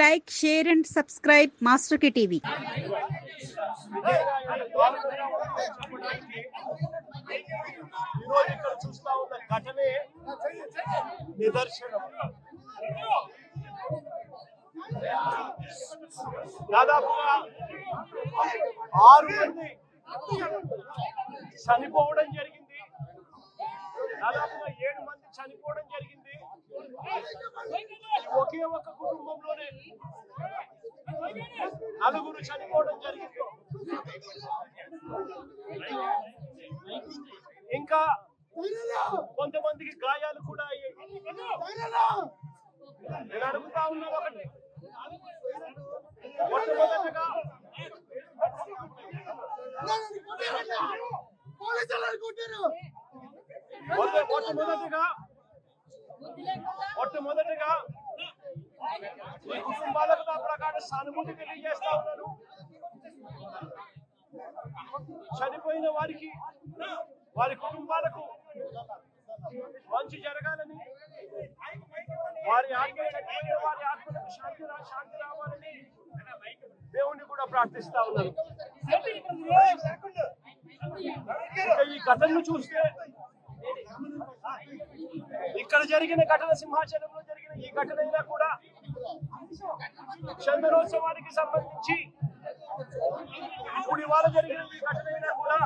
like, share and subscribe Master K TV. చూస్తా ఉన్న ఘటనే నిదర్శనం. దాదాపుగా 6 మంది చనిపోవడం జరిగింది. దాదాపుగా 7 మంది చనిపోవడం జరిగింది. ఒకే ఒక కుటుంబంలోనే 4 చనిపోవడం జరిగింది. ఇంకా కొంతమందికి గాయాలు కూడా అయ్యాయి. నేను అడుగుతా ఉన్నాను ఒకటి, మొట్టమొదటిగా ఈ కుటుంబాలకు నా ప్రకారం సానుభూతి తెలియజేస్తా ఉన్నాను. చనిపోయిన వారికి, వారి కుటుంబాలకు మంచి జరగాలని, వారి ఆత్మలకు శాంతి రావాలని దేవుణ్ణి కూడా ప్రార్థిస్తా ఉన్నాను. ఈ ఘటనను చూస్తే, ఇక్కడ జరిగిన ఘటన, సింహాచలంలో జరిగిన ఈ ఘటన అయినా కూడా చందనోత్సవానికి సంబంధించి ఇప్పుడు ఇవాళ జరిగిన ఈ ఘటన అయినా కూడా,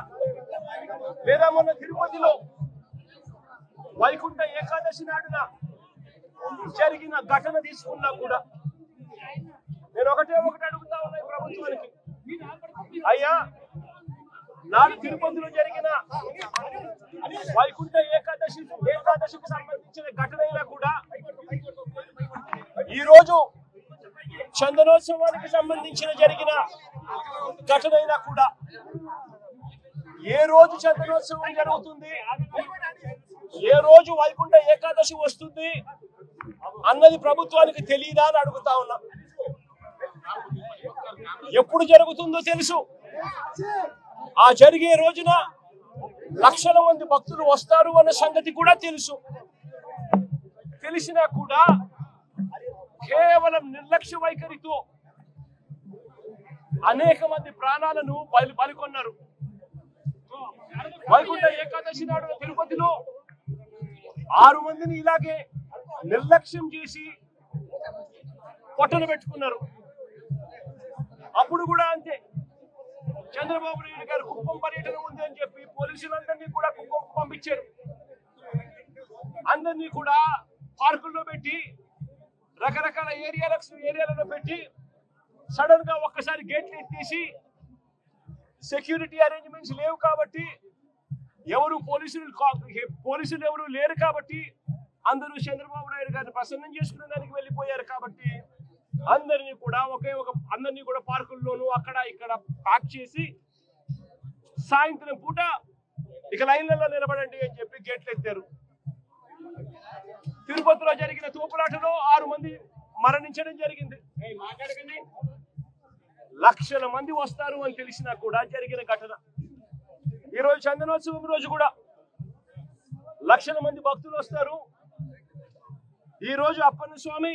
లేదా మొన్న తిరుపతిలో వైకుంఠ ఏకాదశి నాడున జరిగిన ఘటన తీసుకున్నా కూడా, నేను ఒకటి అడుగుతా ఉన్నా ఈ ప్రభుత్వానికి, అయ్యా నాడు తిరుపతిలో జరిగిన వైకుంఠ ఏకాదశికి సంబంధించిన ఘటన అయినా కూడా, ఈ రోజు చందనోత్సవానికి సంబంధించిన జరిగిన ఘటన అయినా కూడా, ఏ రోజు చందనోత్సవం జరుగుతుంది, ఏ రోజు వైకుంఠ ఏకాదశి వస్తుంది అన్నది ప్రభుత్వానికి తెలియదా అని అడుగుతా ఉన్నా. ఎప్పుడు జరుగుతుందో తెలుసు. ఆ జరిగే రోజున లక్షల మంది భక్తులు వస్తారు అన్న సంగతి కూడా తెలుసు. తెలిసినా కూడా కేవలం నిర్లక్ష్య వైఖరితో అనేక మంది ప్రాణాలను బలికొన్నారు. వైకుంఠ ఏకాదశి నాడు తిరుపతిలో 6 మందిని ఇలాగే నిర్లక్ష్యం చేసి పొట్టలు పెట్టుకున్నారు. అప్పుడు కూడా అంతే, చంద్రబాబు నాయుడు గారు కుప్పం పర్యటన ఉంది అని చెప్పి పోలీసులందరినీ కూడా కుప్పం పంపించారు. అందరినీ కూడా పార్కుల్లో పెట్టి, రకరకాల ఏరియాలలో పెట్టి, సడన్ గా ఒక్కసారి గేట్లు ఎత్తేసి, సెక్యూరిటీ అరేంజ్మెంట్స్ లేవు కాబట్టి, పోలీసులు ఎవరు లేరు కాబట్టి, అందరూ చంద్రబాబు నాయుడు గారిని ప్రసన్నం చేసుకునే దానికి వెళ్ళిపోయారు కాబట్టి, అందరినీ కూడా పార్కుల్లోనూ అక్కడ ఇక్కడ ప్యాక్ చేసి, సాయంత్రం పూట ఇక లైన్లలో నిలబడండి అని చెప్పి గేట్లు ఎత్తారు. తిరుపతిలో జరిగిన తోపులాటలో 6 మంది మరణించడం జరిగింది. లక్షల మంది వస్తారు అని తెలిసినా కూడా జరిగిన ఘటన. ఈరోజు చందనోత్సవం రోజు కూడా లక్షల మంది భక్తులు వస్తారు. ఈ రోజు అప్పన్న స్వామి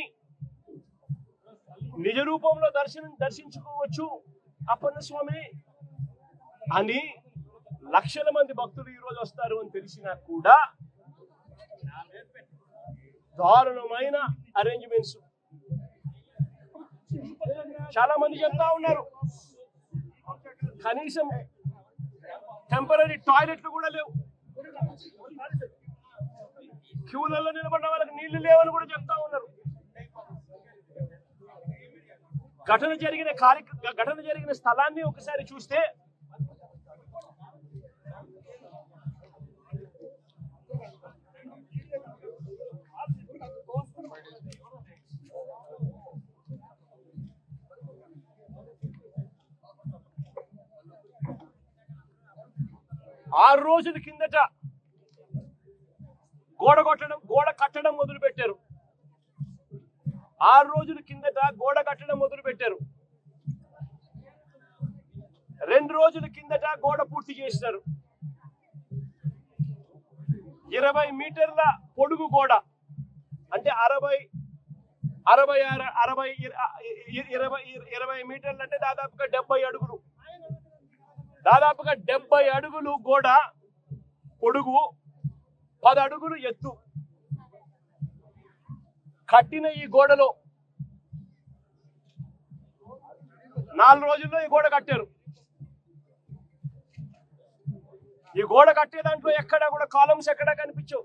నిజ రూపంలో దర్శించుకోవచ్చు అప్పన్న స్వామిని అని లక్షల మంది భక్తులు ఈ రోజు వస్తారు అని తెలిసినా కూడా దారుణమైన అరేంజ్మెంట్స్. చాలా మంది చెప్తా ఉన్నారు, కనీసం టెంపరీ టాయిలెట్లు కూడా లేవు, క్యూలలో నిలబడిన వాళ్ళకి నీళ్లు లేవని కూడా చెప్తా ఉన్నారు. ఘటన జరిగిన స్థలాన్ని ఒకసారి చూస్తే, ఆరు రోజుల కిందట గోడ కట్టడం మొదలు పెట్టారు. 6 రోజుల కిందట గోడ కట్టడం మొదలు పెట్టారు. 2 రోజుల కిందట గోడ పూర్తి చేశారు. 20 మీటర్ల పొడుగు గోడ, అంటే 20 మీటర్లు అంటే దాదాపుగా 70 అడుగులు. దాదాపుగా 70 అడుగులు గోడ పొడుగు, 10 అడుగులు ఎత్తు కట్టిన ఈ గోడలో 4 రోజుల్లో ఈ గోడ కట్టారు. ఈ గోడ కట్టే దాంట్లో ఎక్కడా కూడా కాలమ్స్ ఎక్కడా కనిపించవు.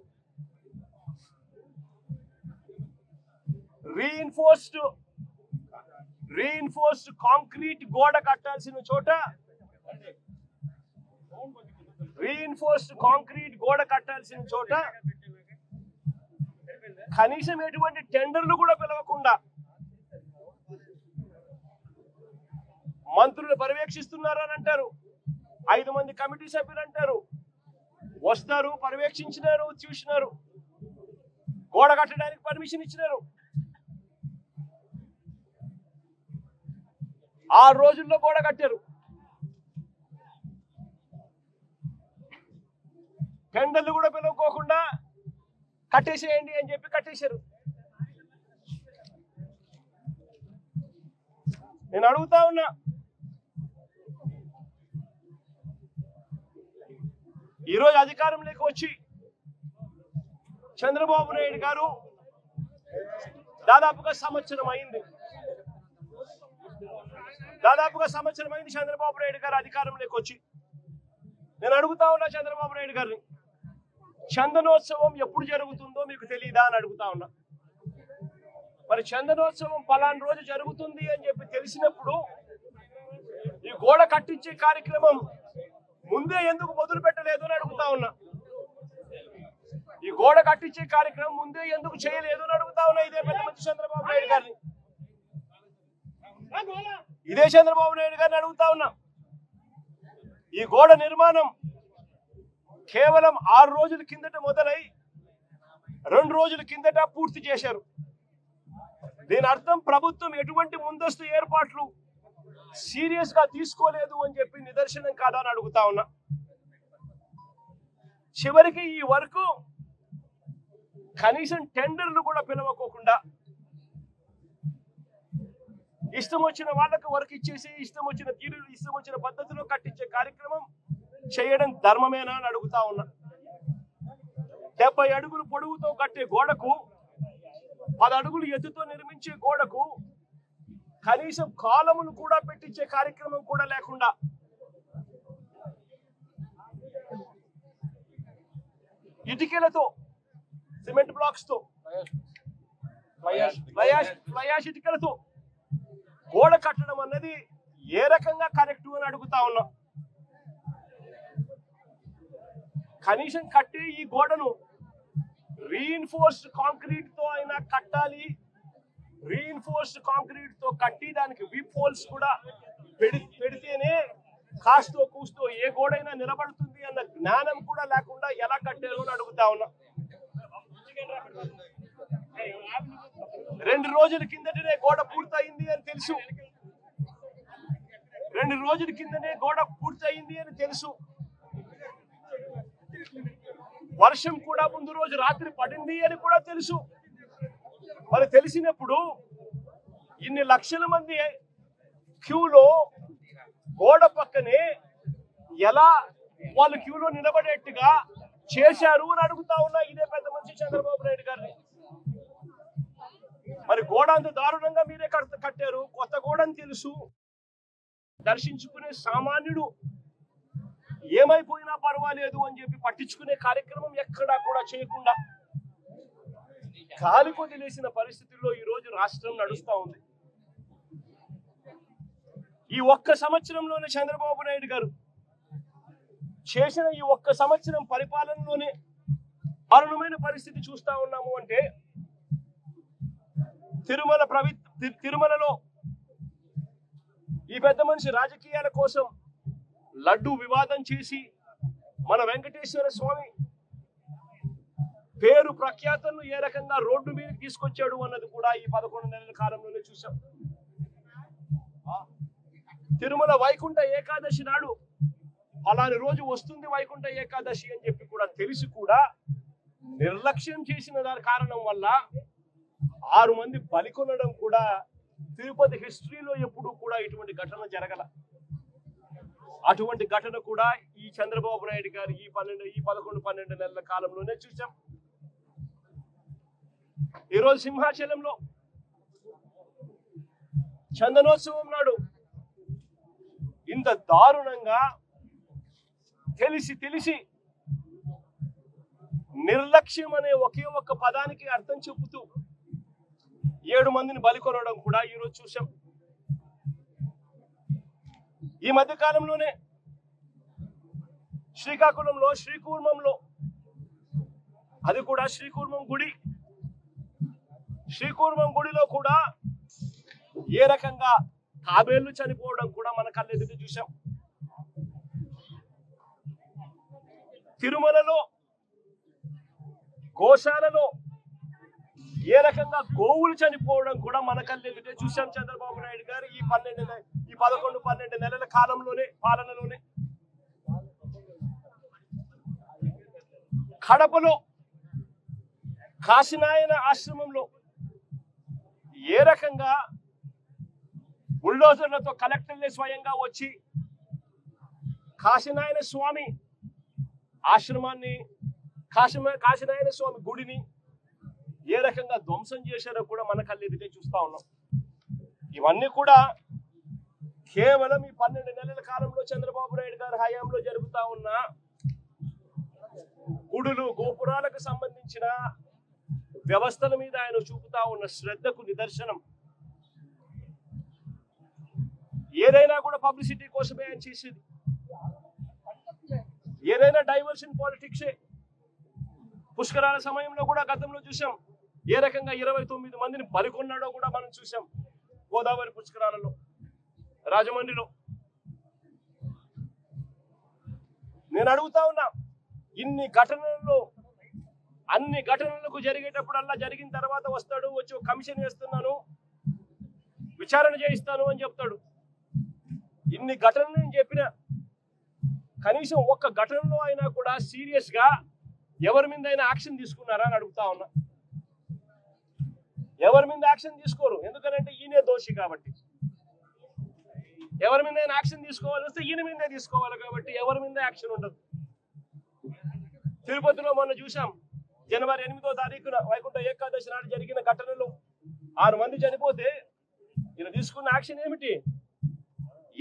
రీఇన్ఫోర్స్డ్ కాంక్రీట్ గోడ కట్టాల్సిన చోట కనీసం ఎటువంటి టెండర్లు కూడా పిలవకుండా మంత్రులు పర్యవేక్షిస్తున్నారు అని అంటారు. 5 మంది కమిటీ సభ్యులు అంటారు, వస్తారు, పర్యవేక్షించినారు, చూసినారు, గోడ కట్టడానికి పర్మిషన్ ఇచ్చినారు. 6 రోజుల్లో గోడ కట్టారు. టెండర్లు కూడా పిలువకోకుండా కట్టేసేయండి అని చెప్పి కట్టేశారు. నేను అడుగుతా ఉన్నా, ఈరోజు అధికారంలోకి వచ్చి చంద్రబాబు నాయుడు గారు దాదాపుగా సంవత్సరం అయింది. చంద్రబాబు నాయుడు గారు అధికారంలోకి వచ్చి. నేను అడుగుతా ఉన్నా చంద్రబాబు నాయుడు గారిని, చందనోత్సవం ఎప్పుడు జరుగుతుందో మీకు తెలియదా అని అడుగుతా ఉన్నా. మరి చందనోత్సవం పలానా రోజు జరుగుతుంది అని చెప్పి తెలిసినప్పుడు ఈ గోడ కట్టించే కార్యక్రమం ముందే ఎందుకు మొదలు పెట్టలేదు అని అడుగుతా ఉన్నా. ఈ గోడ కట్టించే కార్యక్రమం ముందే ఎందుకు చేయలేదు అని అడుగుతా ఉన్నా. ఇదే పెద్ద మంచి చంద్రబాబు నాయుడు గారిని, అడుగుతా ఉన్నా. ఈ గోడ నిర్మాణం కేవలం 6 రోజుల కిందట మొదలై 2 రోజుల కిందట పూర్తి చేశారు. దీని అర్థం ప్రభుత్వం ఎటువంటి ముందస్తు ఏర్పాట్లు సీరియస్ గా తీసుకోలేదు అని చెప్పి నిదర్శనం కాదా అని అడుగుతా ఉన్నా. చివరికి ఈ వరకు కనీసం టెండర్లు కూడా పిలవకోకుండా ఇష్టం వచ్చిన వాళ్ళకు వర్క్ ఇచ్చేసి ఇష్టం వచ్చిన పద్ధతిలో కట్టించే కార్యక్రమం చేయడం ధర్మమేనా అని అడుగుతా ఉన్నా. 70 అడుగులు పొడవుతో కట్టే గోడకు, 10 అడుగులు ఎత్తుతో నిర్మించే గోడకు కనీసం కాలములు కూడా పెట్టించే కార్యక్రమం కూడా లేకుండా ఇటుకలతో, సిమెంట్ బ్లాక్స్ తో, ఫ్లయాష్ ఇటుకలతో గోడ కట్టడం అన్నది ఏ రకంగా కరెక్ట్ అని అడుగుతా ఉన్నా. కనీసం కట్టి ఈ గోడను రీఇన్ఫోర్స్డ్ కాంక్రీట్ తో అయినా కట్టాలి. రీఇన్ఫోర్స్డ్ కాంక్రీట్ తో కట్టి దానికి వీప్ హోల్స్ కూడా పెడితేనే కాస్తో కూస్తో ఏ గోడైనా నిలబడుతుంది అన్న జ్ఞానం కూడా లేకుండా ఎలా కట్టారు అని అడుగుతా ఉన్నా. 2 రోజుల కిందటనే గోడ పూర్తయింది అని తెలుసు. 2 రోజుల కిందనే గోడ పూర్తయింది అని తెలుసు. వర్షం కూడా ముందు రోజు రాత్రి పడింది అని కూడా తెలుసు. మరి తెలిసినప్పుడు ఇన్ని లక్షల మంది క్యూలో గోడ పక్కనే ఎలా వాళ్ళు క్యూలో నిలబడేట్టుగా చేశారు అని అడుగుతా ఉన్నా. ఇదే పెద్ద మనిషి చంద్రబాబు నాయుడు గారిని. మరి గోడ అంత దారుణంగా మీరే కట్టారు. కొత్త గోడని తెలుసు. దర్శించుకునే సామాన్యుడు ఏమైపోయినా పర్వాలేదు అని చెప్పి పట్టించుకునే కార్యక్రమం ఎక్కడా కూడా చేయకుండా గాలి కొదిలేసిన పరిస్థితుల్లో ఈ రోజు రాష్ట్రం నడుస్తా ఉంది. ఈ ఒక్క సంవత్సరంలోనే చంద్రబాబు నాయుడు గారు చేసిన ఈ ఒక్క సంవత్సరం పరిపాలనలోనే దారుణమైన పరిస్థితి చూస్తా ఉన్నాము. అంటే తిరుమలలో ఈ పెద్ద మనిషి రాజకీయాల కోసం లడ్డు వివాదం చేసి మన వెంకటేశ్వర స్వామి పేరు ప్రఖ్యాతలను ఏ రకంగా రోడ్డు మీద తీసుకొచ్చాడు అన్నది కూడా ఈ 11 నెలల కాలంలోనే చూసాం. తిరుమల వైకుంఠ ఏకాదశి నాడు అలాంటి రోజు వస్తుంది వైకుంఠ ఏకాదశి అని చెప్పి కూడా తెలిసి కూడా నిర్లక్ష్యం చేసిన దాని కారణం వల్ల 6 మంది బలికొనడం కూడా తిరుపతి హిస్టరీలో ఎప్పుడు కూడా ఇటువంటి ఘటన జరగల. అటువంటి ఘటన కూడా ఈ చంద్రబాబు నాయుడు గారు ఈ 11-12 నెలల కాలంలోనే చూసాం. ఈరోజు సింహాచలంలో చందనోత్సవం నాడు ఇంత దారుణంగా తెలిసి నిర్లక్ష్యం అనే ఒకే ఒక్క పదానికి అర్థం చెబుతూ 7 మందిని బలికొనడం కూడా ఈరోజు చూసాం. ఈ మధ్య కాలంలోనే శ్రీకాకుళంలో శ్రీకూర్మంలో, అది కూడా శ్రీకూర్మం గుడిలో కూడా ఏ రకంగా తాబేళ్లు చనిపోవడం కూడా మన కళ్ళెదుట చూసాం. తిరుమలలో గోశాలలో ఏ రకంగా గోవులు చనిపోవడం కూడా మన కళ్ళెదుటే చూసాం. చంద్రబాబు నాయుడు గారు ఈ 11-12 నెలల పాలనలోనే కడపలో కాశీనాయన ఆశ్రమంలో ఏ రకంగా బుల్డోజర్లతో కలెక్టర్లే స్వయంగా వచ్చి కాశీనాయన స్వామి ఆశ్రమాన్ని, కాశీనాయన స్వామి గుడిని ఏ రకంగా ధ్వంసం చేశారో కూడా మన కళ్ళెదుటే చూస్తా ఉన్నాం. ఇవన్నీ కూడా కేవలం ఈ 12 నెలల కాలంలో చంద్రబాబు నాయుడు గారి హయాంలో జరుగుతా ఉన్న గుడులు గోపురాలకు సంబంధించిన వ్యవస్థల మీద ఆయన చూపుతా ఉన్న శ్రద్ధకు నిదర్శనం. ఏదైనా కూడా పబ్లిసిటీ కోసమే ఆయన చేసేది, ఏదైనా డైవర్షన్ పాలిటిక్సే. పుష్కరాల సమయంలో కూడా గతంలో చూసాం ఏ రకంగా 29 మందిని బలికొన్నాడో కూడా మనం చూసాం. గోదావరి పుష్కరాలలో, రాజమండ్రిలో. నేను అడుగుతా ఉన్నా, ఇన్ని ఘటనల్లో అన్ని ఘటనలకు జరిగేటప్పుడల్లా జరిగిన తర్వాత వస్తాడు, వచ్చి ఒక కమిషన్ వేస్తున్నాను, విచారణ చేయిస్తాను అని చెప్తాడు. ఇన్ని ఘటనలు నేను చెప్పిన కనీసం ఒక్క ఘటనలో అయినా కూడా సీరియస్ గా ఎవరి మీద అయినా యాక్షన్ తీసుకున్నారా అని అడుగుతా ఉన్నా. ఎవరి మీద యాక్షన్ తీసుకోరు, ఎందుకంటే ఈయనే దోషి కాబట్టి. ఎవరి మీద యాక్షన్ తీసుకోవాలి వస్తే ఈయన మీదే తీసుకోవాలి కాబట్టి ఎవరి మీద యాక్షన్ ఉండదు. తిరుపతిలో మొన్న చూసాం, జనవరి 8వ తారీఖున వైకుంఠ ఏకాదశి నాడు జరిగిన ఘటనలో 6 మంది చనిపోతే ఈయన తీసుకున్న యాక్షన్ ఏమిటి?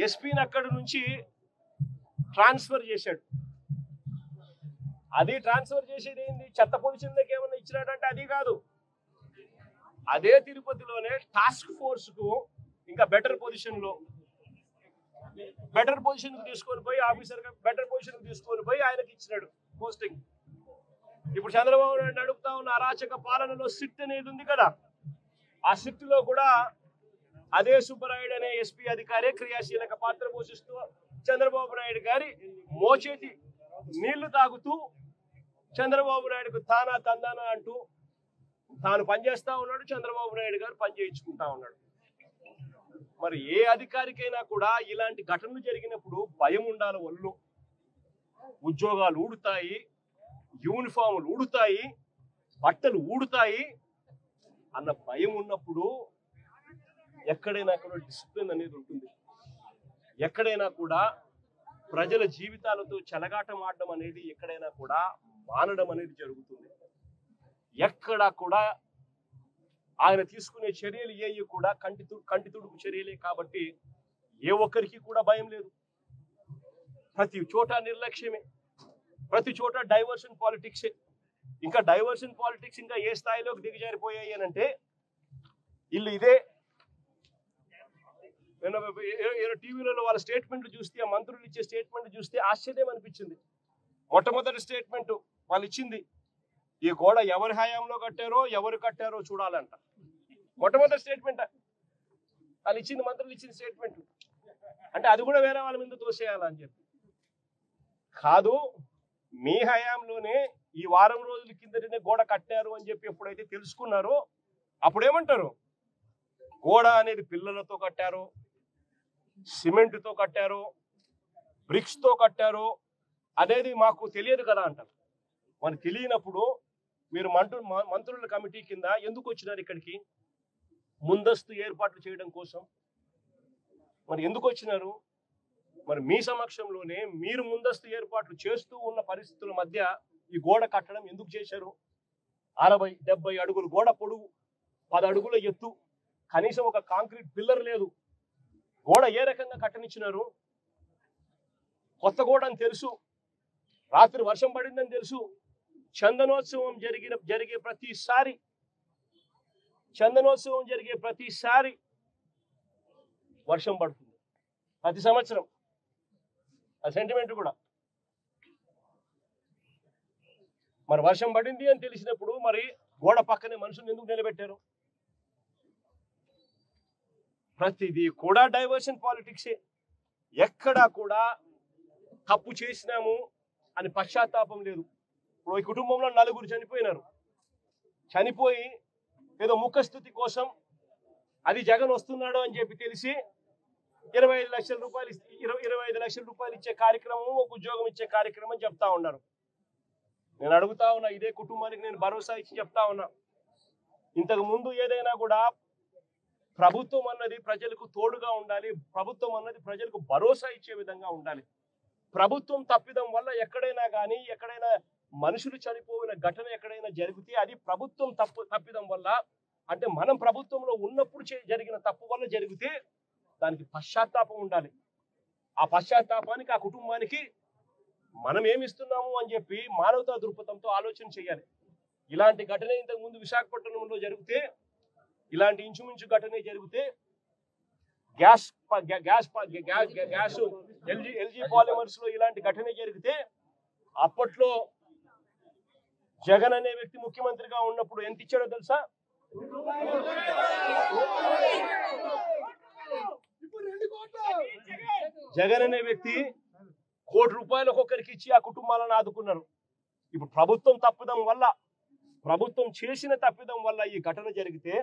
ఎస్పీని అక్కడి నుంచి ట్రాన్స్ఫర్ చేశాడు. అది ట్రాన్స్ఫర్ చేసేది ఏంది? చెత్త పొజిషన్లోకి ఏమన్నా ఇచ్చినాడంటే అది కాదు. అదే తిరుపతిలోనే టాస్క్ ఫోర్స్ కు ఇంకా బెటర్ పొజిషన్ తీసుకొని పోయి ఆఫీసర్ గా బెటర్ పొజిషన్ తీసుకొని పోయి ఆయనకి ఇచ్చినాడు పోస్టింగ్. ఇప్పుడు చంద్రబాబు నాయుడు అడుగుతా ఉన్న అరాచక పాలనలో సిట్ అనేది ఉంది కదా, ఆ సిట్ లో కూడా అదే సుబ్బరాయుడు అనే ఎస్పీ అధికారే క్రియాశీలక పాత్ర పోషిస్తూ చంద్రబాబు నాయుడు గారి మోచేతి నీళ్లు తాగుతూ చంద్రబాబు నాయుడుకు తానా తందానా అంటూ తాను పనిచేస్తా ఉన్నాడు, చంద్రబాబు నాయుడు గారు పని చేయించుకుంటా ఉన్నాడు. మరి ఏ అధికారికైనా కూడా ఇలాంటి ఘటనలు జరిగినప్పుడు భయం ఉండాలి. ఒళ్ళు ఉద్యోగాలు ఊడుతాయి, యూనిఫాములు ఊడుతాయి, బట్టలు ఊడుతాయి అన్న భయం ఉన్నప్పుడు ఎక్కడైనా కూడా డిసిప్లిన్ అనేది ఉంటుంది. ఎక్కడైనా కూడా ప్రజల జీవితాలతో చెలగాటం ఆడడం అనేది ఎక్కడైనా కూడా మానడం అనేది జరుగుతుంది. ఎక్కడా కూడా ఆయన తీసుకునే చర్యలు ఏవి కూడా కంటి తుడుపు చర్యలే కాబట్టి ఏ ఒక్కరికి కూడా భయం లేదు. ప్రతి చోట నిర్లక్ష్యమే, ప్రతి చోట డైవర్షన్ పాలిటిక్సే. ఇంకా డైవర్షన్ పాలిటిక్స్ ఇంకా ఏ స్థాయిలోకి దిగజారిపోయాయి అని అంటే ఇల్లు ఇదే. నేను టీవీలలో వాళ్ళ స్టేట్మెంట్లు చూస్తే, ఆ మంత్రులు ఇచ్చే స్టేట్మెంట్ చూస్తే ఆశ్చర్యం అనిపించింది. మొట్టమొదటి స్టేట్మెంట్ వాళ్ళు ఇచ్చింది, ఈ గోడ ఎవరి హయాంలో కట్టారో ఎవరు కట్టారో చూడాలంట. మొట్టమొదటి స్టేట్మెంట్ వాళ్ళు ఇచ్చింది, మంత్రులు ఇచ్చిన స్టేట్మెంట్. అంటే అది కూడా వేరే వాళ్ళ మీద తోసేయాలని చెప్పి కాదు, మీ హయాంలోనే ఈ వారం రోజుల కిందటనే గోడ కట్టారు అని చెప్పి ఎప్పుడైతే తెలుసుకున్నారో అప్పుడేమంటారు? గోడ అనేది పిల్లలతో కట్టారు, సిమెంట్తో కట్టారు, బ్రిక్స్తో కట్టారు అనేది మాకు తెలియదు కదా అంటారు. మనకు తెలియనప్పుడు మీరు మంత్రుల కమిటీ కింద ఎందుకు వచ్చినారు ఇక్కడికి? ముందస్తు ఏర్పాట్లు చేయడం కోసం. మరి ఎందుకు వచ్చినారు? మరి మీ సమక్షంలోనే మీరు ముందస్తు ఏర్పాట్లు చేస్తూ ఉన్న పరిస్థితుల మధ్య ఈ గోడ కట్టడం ఎందుకు చేశారు? 60-70 అడుగులు గోడ పొడుగు, 10 అడుగుల ఎత్తు, కనీసం ఒక కాంక్రీట్ పిల్లర్ లేదు. గోడ ఏ రకంగా కట్టనిచ్చినారు? కొత్త గోడ అని తెలుసు, రాత్రి వర్షం పడిందని తెలుసు. చందనోత్సవం జరిగే ప్రతిసారి వర్షం పడుతుంది, ప్రతి సంవత్సరం. ఆ సెంటిమెంట్ కూడా. మరి వర్షం పడింది అని తెలిసినప్పుడు మరి గోడ పక్కనే మనుషులు ఎందుకు నిలబెట్టారు? ప్రతిదీ కూడా డైవర్షన్ పాలిటిక్సే. ఎక్కడా కూడా తప్పు చేసినాము అని పశ్చాత్తాపం లేదు. ఇప్పుడు ఈ కుటుంబంలో 4 చనిపోయినారు. చనిపోయి ఏదో ముఖస్థుతి కోసం అది జగన్ వస్తున్నాడు అని చెప్పి తెలిసి 25 లక్షల రూపాయలు ఇచ్చే కార్యక్రమం, ఒక ఉద్యోగం ఇచ్చే కార్యక్రమం చెప్తా ఉన్నారు. నేను అడుగుతా ఉన్నా, ఇదే కుటుంబానికి నేను భరోసా ఇచ్చి చెప్తా ఉన్నా, ఇంతకు ముందు ఏదైనా కూడా ప్రభుత్వం అన్నది ప్రజలకు తోడుగా ఉండాలి, ప్రభుత్వం అన్నది ప్రజలకు భరోసా ఇచ్చే విధంగా ఉండాలి. ప్రభుత్వం తప్పిదం వల్ల ఎక్కడైనా మనుషులు చనిపోయిన ఘటన ఎక్కడైనా జరిగితే అది ప్రభుత్వం తప్పిదం వల్ల, అంటే మనం ప్రభుత్వంలో ఉన్నప్పుడు జరిగిన తప్పు వల్ల జరిగితే దానికి పశ్చాత్తాపం ఉండాలి. ఆ పశ్చాత్తాపానికి ఆ కుటుంబానికి మనం ఏమిస్తున్నాము అని చెప్పి మానవతా దృక్పథంతో ఆలోచన చేయాలి. ఇలాంటి ఘటన ఇంతకు ముందు విశాఖపట్నంలో జరిగితే, ఇలాంటి ఇంచుమించు ఘటన జరిగితే గ్యాస్ ఎల్జీ పాలిమర్స్ లో ఇలాంటి ఘటన జరిగితే అప్పట్లో జగన్ అనే వ్యక్తి ముఖ్యమంత్రిగా ఉన్నప్పుడు ఎంత ఇచ్చాడో తెలుసా? జగన్ అనే వ్యక్తి ₹1 కోటి ఒక్కొక్కరికి ఇచ్చి ఆ కుటుంబాలను ఆదుకున్నారు. ఇప్పుడు ప్రభుత్వం చేసిన తప్పిదం వల్ల ఈ ఘటన జరిగితే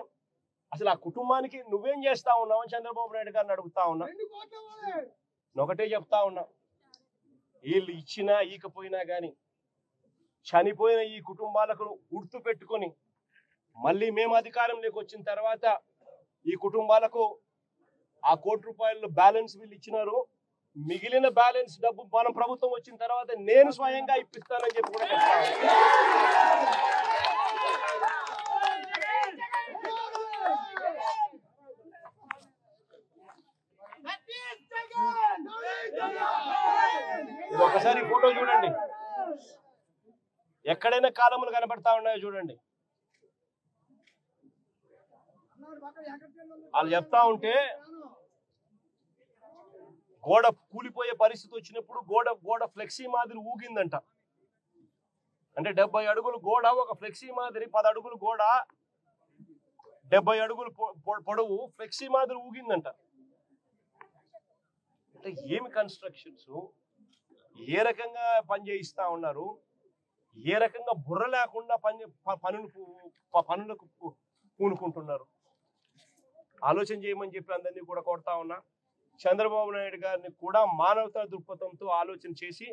అసలు ఆ కుటుంబానికి నువ్వేం చేస్తా ఉన్నావు అని చంద్రబాబు నాయుడు గారిని అడుగుతా ఉన్నా. ఒకటే చెప్తా ఉన్నా, వీళ్ళు ఇచ్చినా ఈకపోయినా గాని చనిపోయిన ఈ కుటుంబాలకు గుర్తు పెట్టుకొని మళ్ళీ మేము అధికారంలోకి వచ్చిన తర్వాత ఈ కుటుంబాలకు ఆ ₹1 కోటి బ్యాలెన్స్ వీళ్ళు ఇచ్చినారు. మిగిలిన బ్యాలెన్స్ డబ్బు మనం ప్రభుత్వం వచ్చిన తర్వాత నేను స్వయంగా ఇప్పిస్తానని చెప్పి కూడా చెప్తాను. ఒకసారి ఫోటో చూడండి, ఎక్కడైనా కాలములు కనబడతా ఉన్నాయో చూడండి. వాళ్ళు చెప్తా ఉంటే గోడ కూలిపోయే పరిస్థితి వచ్చినప్పుడు గోడ ఫ్లెక్సీ మాదిరి ఊగిందంట. అంటే 70 అడుగులు గోడ, ఒక ఫ్లెక్సీ మాదిరి 10 అడుగులు గోడ, 70 అడుగులు పొడవు ఫ్లెక్సీ మాదిరి ఊగిందంట. అంటే ఏమి కన్స్ట్రక్షన్స్, ఏ రకంగా పని చేయిస్తా ఉన్నారు, ఏ రకంగా బుర్ర లేకుండా పనులకు పూనుకుంటున్నారు. ఆలోచన చేయమని చెప్పి అందరినీ కూడా కోరుతా ఉన్నా. చంద్రబాబు నాయుడు గారిని కూడా మానవతా దృక్పథంతో ఆలోచన చేసి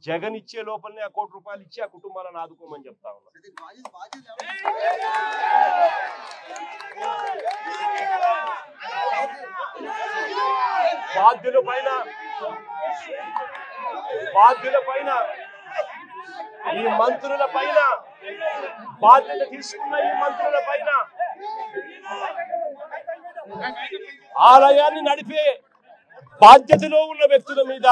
జగన్ ఇచ్చే లోపలనే ఆ ₹1 కోటి ఇచ్చి ఆ కుటుంబాలను ఆదుకోమని చెప్తా ఉన్నా. బాధ్యుల పైన ఈ మంత్రుల పైన, బాధ్యత తీసుకున్న ఈ మంత్రుల పైన, ఆలయాన్ని నడిపే బాధ్యతలో ఉన్న వ్యక్తుల మీద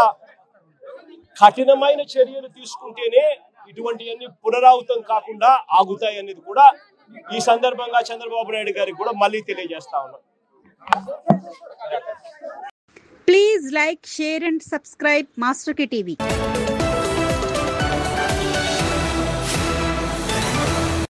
కఠినమైన చర్యలు తీసుకుంటేనే ఇటువంటివన్నీ పునరావృతం కాకుండా ఆగుతాయి అనేది కూడా ఈ సందర్భంగా చంద్రబాబు నాయుడు గారికి కూడా మళ్ళీ తెలియజేస్తా ఉన్నాం. Please like, share and subscribe Master K TV.